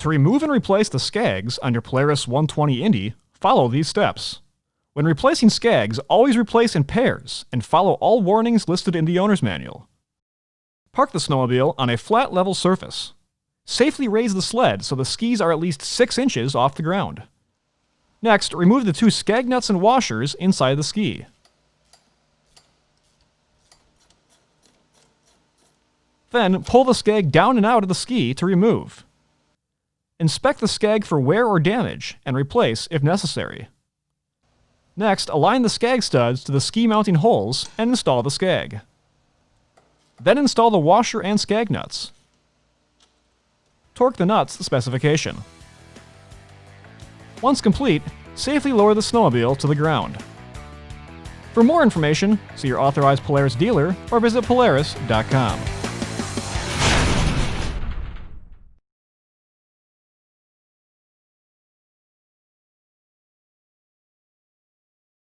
To remove and replace the skags on your Polaris 120 Indy, follow these steps. When replacing skags, always replace in pairs and follow all warnings listed in the owner's manual. Park the snowmobile on a flat level surface. Safely raise the sled so the skis are at least 6 inches off the ground. Next, remove the 2 skag nuts and washers inside the ski. Then, pull the skag down and out of the ski to remove. Inspect the skag for wear or damage and replace if necessary. Next, align the skag studs to the ski mounting holes and install the skag. Then install the washer and skag nuts. Torque the nuts to specification. Once complete, safely lower the snowmobile to the ground. For more information, see your authorized Polaris dealer or visit Polaris.com.